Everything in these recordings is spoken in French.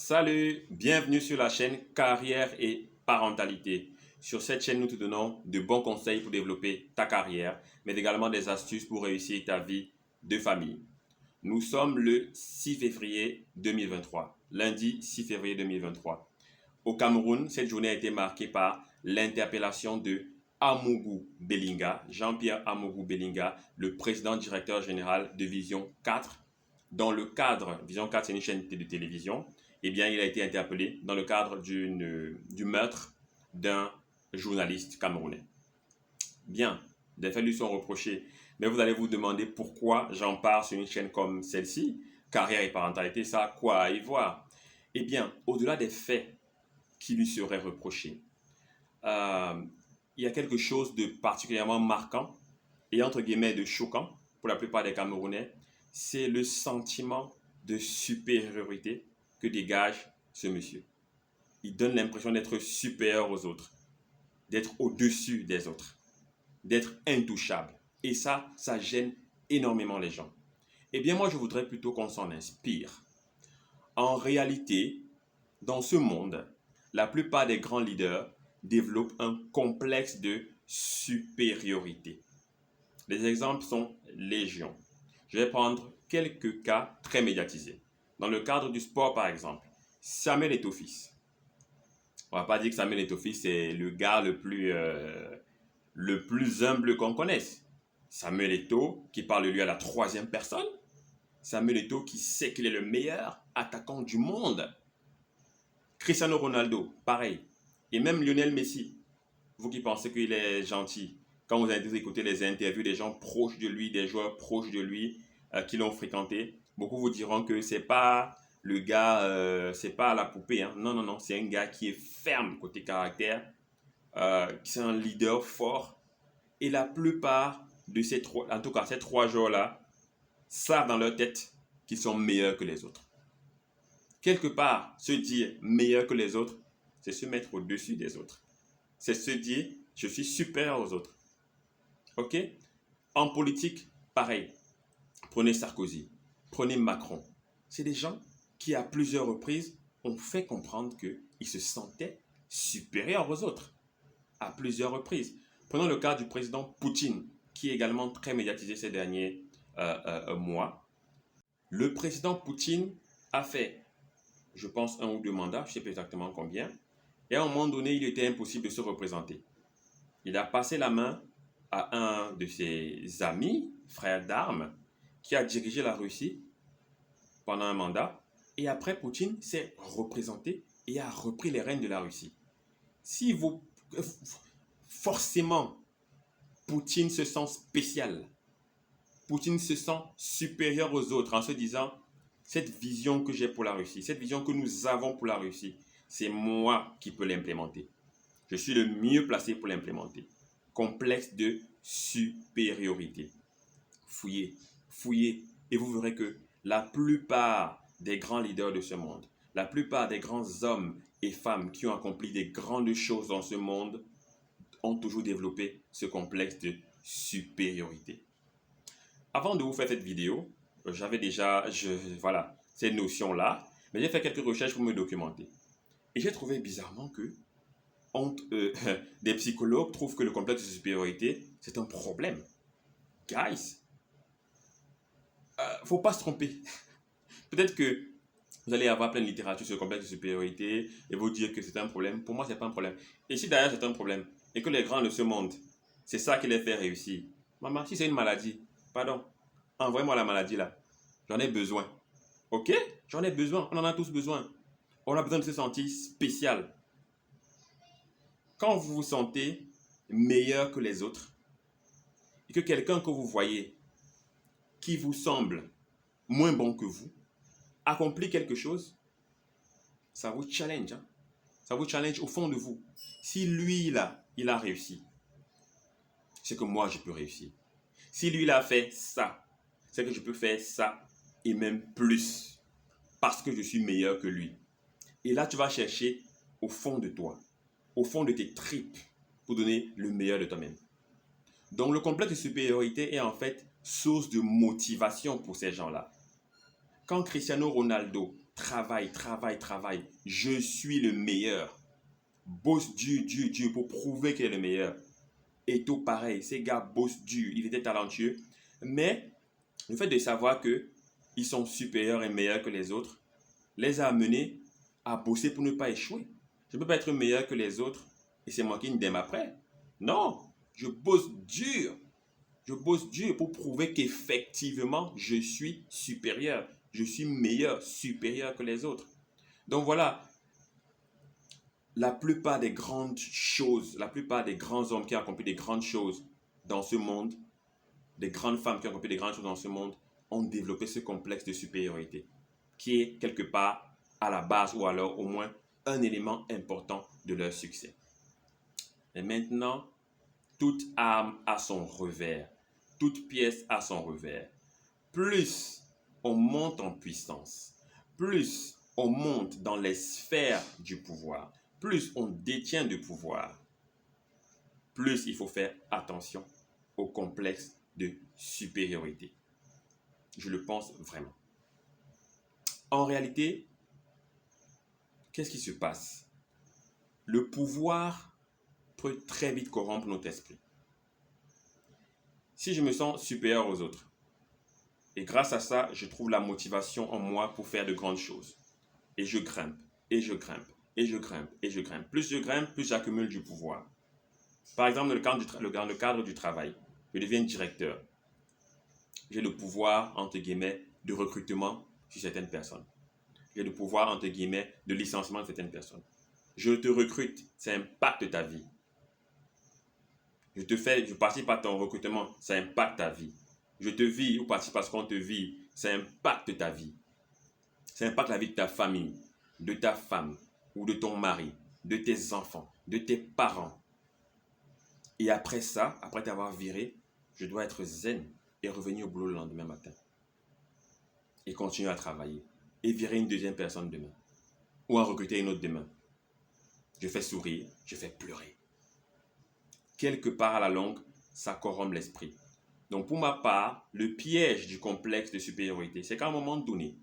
Salut, bienvenue sur la chaîne Carrière et Parentalité. Sur cette chaîne, nous te donnons de bons conseils pour développer ta carrière, mais également des astuces pour réussir ta vie de famille. Nous sommes le 6 février 2023, lundi 6 février 2023. Au Cameroun, cette journée a été marquée par l'interpellation de Amougou Bellinga, Jean-Pierre Amougou Bellinga, le président directeur général de Vision 4. Dans le cadre, Vision 4 c'est une chaîne de télévision, eh bien, il a été interpellé dans le cadre du meurtre d'un journaliste camerounais. Bien, des faits lui sont reprochés, mais vous allez vous demander pourquoi j'en parle sur une chaîne comme celle-ci, Carrière et Parentalité, ça a quoi à y voir? Eh bien, au-delà des faits qui lui seraient reprochés, il y a quelque chose de particulièrement marquant et entre guillemets de choquant pour la plupart des Camerounais, c'est le sentiment de supériorité que dégage ce monsieur. Il donne l'impression d'être supérieur aux autres, d'être au-dessus des autres, d'être intouchable. Et ça gêne énormément les gens. Eh bien, moi, je voudrais plutôt qu'on s'en inspire. En réalité, dans ce monde, la plupart des grands leaders développent un complexe de supériorité. Les exemples sont légion. Je vais prendre quelques cas très médiatisés. Dans le cadre du sport, par exemple, Samuel Eto'o-Fils. On ne va pas dire que Samuel Eto'o-Fils est le gars le plus humble qu'on connaisse. Samuel Eto'o, qui parle de lui à la troisième personne. Samuel Eto'o, qui sait qu'il est le meilleur attaquant du monde. Cristiano Ronaldo, pareil. Et même Lionel Messi. Vous qui pensez qu'il est gentil, quand vous avez écouté les interviews des gens proches de lui, des joueurs proches de lui qui l'ont fréquenté, beaucoup vous diront que c'est pas le gars, c'est pas la poupée. Hein. Non, non, non, c'est un gars qui est ferme côté caractère, qui est un leader fort. Et la plupart de ces trois, en tout cas ces trois joueurs-là, savent dans leur tête qu'ils sont meilleurs que les autres. Quelque part, se dire meilleur que les autres, c'est se mettre au-dessus des autres. C'est se dire, je suis supérieur aux autres. Ok? En politique, pareil. Prenez Sarkozy, prenez Macron. C'est des gens qui, à plusieurs reprises, ont fait comprendre qu'ils se sentaient supérieurs aux autres. À plusieurs reprises. Prenons le cas du président Poutine, qui est également très médiatisé ces derniers mois. Le président Poutine a fait, je pense, 1 ou 2 mandats, je ne sais pas exactement combien, et à un moment donné, il était impossible de se représenter. Il a passé la main à un de ses amis, frères d'armes, qui a dirigé la Russie pendant un mandat. Et après, Poutine s'est représenté et a repris les rênes de la Russie. Si vous... Forcément, Poutine se sent spécial. Poutine se sent supérieur aux autres en se disant, cette vision que j'ai pour la Russie, cette vision que nous avons pour la Russie, c'est moi qui peux l'implémenter. Je suis le mieux placé pour l'implémenter. Complexe de supériorité. Fouillez, fouillez, et vous verrez que la plupart des grands leaders de ce monde, la plupart des grands hommes et femmes qui ont accompli des grandes choses dans ce monde ont toujours développé ce complexe de supériorité. Avant de vous faire cette vidéo, j'avais déjà voilà, ces notions-là, mais j'ai fait quelques recherches pour me documenter. Et j'ai trouvé bizarrement que des psychologues trouvent que le complexe de supériorité, c'est un problème. Guys, faut pas se tromper. Peut-être que vous allez avoir plein de littérature sur le complexe de supériorité et vous dire que c'est un problème. Pour moi, c'est pas un problème. Et si d'ailleurs c'est un problème et que les grands de ce monde, c'est ça qui les fait réussir. Maman, si c'est une maladie, pardon, envoyez-moi la maladie là. J'en ai besoin. Ok? J'en ai besoin. On en a tous besoin. On a besoin de se sentir spécial. Quand vous vous sentez meilleur que les autres et que quelqu'un que vous voyez qui vous semble moins bon que vous accomplit quelque chose, ça vous challenge. Hein? Ça vous challenge au fond de vous. Si lui, là, il a réussi, c'est que moi, je peux réussir. Si lui, il a fait ça, c'est que je peux faire ça et même plus parce que je suis meilleur que lui. Et là, tu vas chercher au fond de toi, au fond de tes tripes pour donner le meilleur de toi-même. Donc, le complexe de supériorité est en fait source de motivation pour ces gens-là. Quand Cristiano Ronaldo Travaille, travaille, travaille. Je suis le meilleur. Bosse dur, dur, dur pour prouver qu'il est le meilleur. Eto'o, pareil, ces gars bossent dur. Ils étaient talentueux. Mais le fait de savoir qu'ils sont supérieurs et meilleurs que les autres les a amenés à bosser pour ne pas échouer. Je ne peux pas être meilleur que les autres et c'est moi qui me démarre après. Non, je bosse dur. Je bosse dur pour prouver qu'effectivement, je suis supérieur. Je suis meilleur, supérieur que les autres. Donc voilà, la plupart des grandes choses, la plupart des grands hommes qui ont accompli des grandes choses dans ce monde, des grandes femmes qui ont accompli des grandes choses dans ce monde, ont développé ce complexe de supériorité, qui est quelque part à la base ou alors au moins un élément important de leur succès. Et maintenant, toute arme a son revers, toute pièce a son revers. Plus on monte en puissance, plus on monte dans les sphères du pouvoir, plus on détient du pouvoir, plus il faut faire attention au complexe de supériorité. Je le pense vraiment. En réalité, qu'est-ce qui se passe? Le pouvoir peut très vite corrompre notre esprit. Si je me sens supérieur aux autres, et grâce à ça, je trouve la motivation en moi pour faire de grandes choses. Et je grimpe, et je grimpe, et je grimpe, et je grimpe. Plus je grimpe, plus j'accumule du pouvoir. Par exemple, dans le cadre du travail, je deviens directeur. J'ai le pouvoir, entre guillemets, de recrutement sur certaines personnes. J'ai le pouvoir, entre guillemets, de licenciement de certaines personnes. Je te recrute, ça impacte ta vie. Je participe à ton recrutement, ça impacte ta vie. Je te vis ou participe à ce qu'on te vit, ça impacte ta vie. Ça impacte la vie de ta famille, de ta femme ou de ton mari, de tes enfants, de tes parents. Et après ça, après t'avoir viré, je dois être zen et revenir au boulot le lendemain matin. Et continuer à travailler. Et virer une deuxième personne demain. Ou en recruter une autre demain. Je fais sourire, je fais pleurer. Quelque part à la longue, ça corrompt l'esprit. Donc pour ma part, le piège du complexe de supériorité, c'est qu'à un moment donné,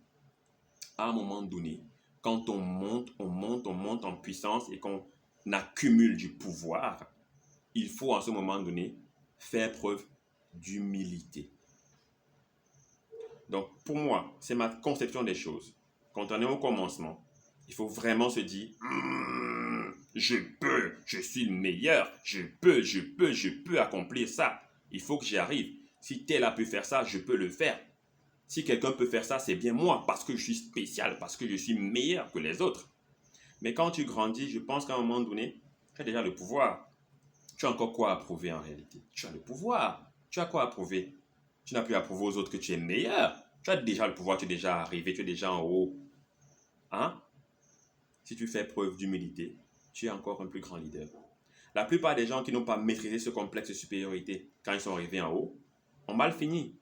quand on monte, on monte, on monte en puissance et qu'on accumule du pouvoir, il faut à ce moment donné faire preuve d'humilité. Donc pour moi, c'est ma conception des choses. Quand on est au commencement, il faut vraiment se dire je peux, je suis le meilleur, je peux accomplir ça. Il faut que j'y arrive. Si tel a pu faire ça, je peux le faire. Si quelqu'un peut faire ça, c'est bien moi, parce que je suis spécial, parce que je suis meilleur que les autres. Mais quand tu grandis, je pense qu'à un moment donné, tu as déjà le pouvoir. Tu as encore quoi à prouver en réalité? Tu as le pouvoir. Tu as quoi à prouver? Tu n'as plus à prouver aux autres que tu es meilleur. Tu as déjà le pouvoir, tu es déjà arrivé, tu es déjà en haut. Hein? Si tu fais preuve d'humilité, tu es encore un plus grand leader. La plupart des gens qui n'ont pas maîtrisé ce complexe de supériorité quand ils sont arrivés en haut, ont mal fini.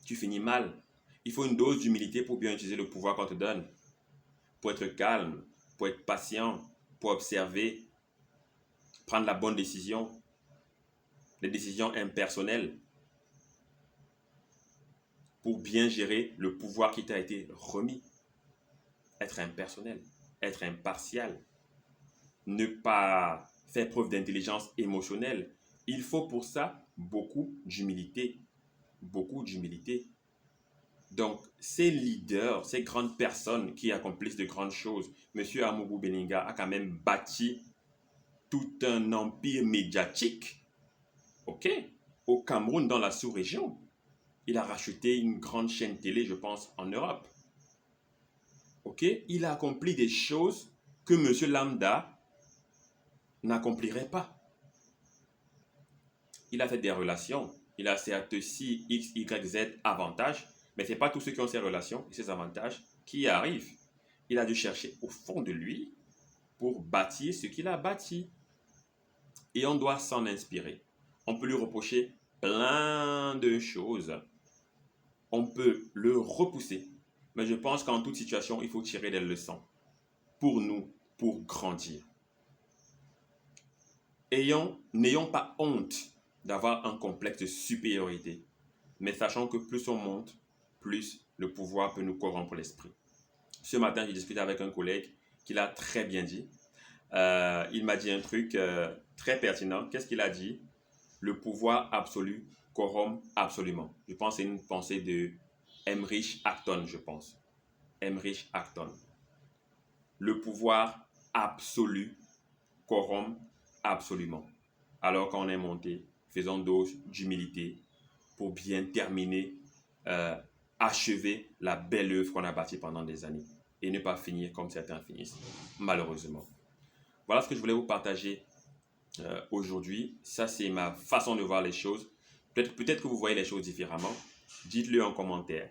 Tu finis mal. Il faut une dose d'humilité pour bien utiliser le pouvoir qu'on te donne. Pour être calme, pour être patient, pour observer, prendre la bonne décision, les décisions impersonnelles, pour bien gérer le pouvoir qui t'a été remis. Être impersonnel, être impartial, ne pas faire preuve d'intelligence émotionnelle. Il faut pour ça beaucoup d'humilité. Beaucoup d'humilité. Donc, ces leaders, ces grandes personnes qui accomplissent de grandes choses, M. Amougou Beninga a quand même bâti tout un empire médiatique, ok, au Cameroun, dans la sous-région. Il a racheté une grande chaîne télé, je pense, en Europe. Ok, il a accompli des choses que M. Lambda n'accomplirait pas. Il a fait des relations. Il a certes si X, Y, Z avantages, mais ce n'est pas tous ceux qui ont ces relations et ces avantages qui y arrivent. Il a dû chercher au fond de lui pour bâtir ce qu'il a bâti. Et on doit s'en inspirer. On peut lui reprocher plein de choses. On peut le repousser. Mais je pense qu'en toute situation, il faut tirer des leçons pour nous, pour grandir. N'ayons pas honte d'avoir un complexe de supériorité. Mais sachant que plus on monte, plus le pouvoir peut nous corrompre l'esprit. Ce matin, j'ai discuté avec un collègue qui l'a très bien dit. Il m'a dit un truc très pertinent. Qu'est-ce qu'il a dit? Le pouvoir absolu corrompt absolument. Je pense que c'est une pensée de Emmerich Acton, je pense. Emmerich Acton. Le pouvoir absolu corrompt absolument. Alors quand on est monté, faisons dose d'humilité pour bien terminer, achever la belle œuvre qu'on a bâtie pendant des années et ne pas finir comme certains finissent, malheureusement. Voilà ce que je voulais vous partager aujourd'hui. Ça, c'est ma façon de voir les choses. Peut-être que vous voyez les choses différemment. Dites-le en commentaire.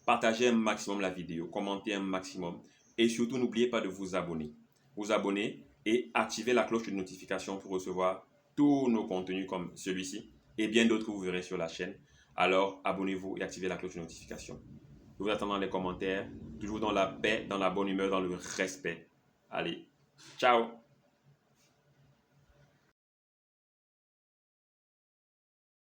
Partagez un maximum la vidéo, commentez un maximum et surtout n'oubliez pas de vous abonner. Vous abonner et activer la cloche de notification pour recevoir tous nos contenus comme celui-ci et bien d'autres que vous verrez sur la chaîne. Alors abonnez-vous et activez la cloche de notification. Je vous attends dans les commentaires, toujours dans la paix, dans la bonne humeur, dans le respect. Allez, ciao!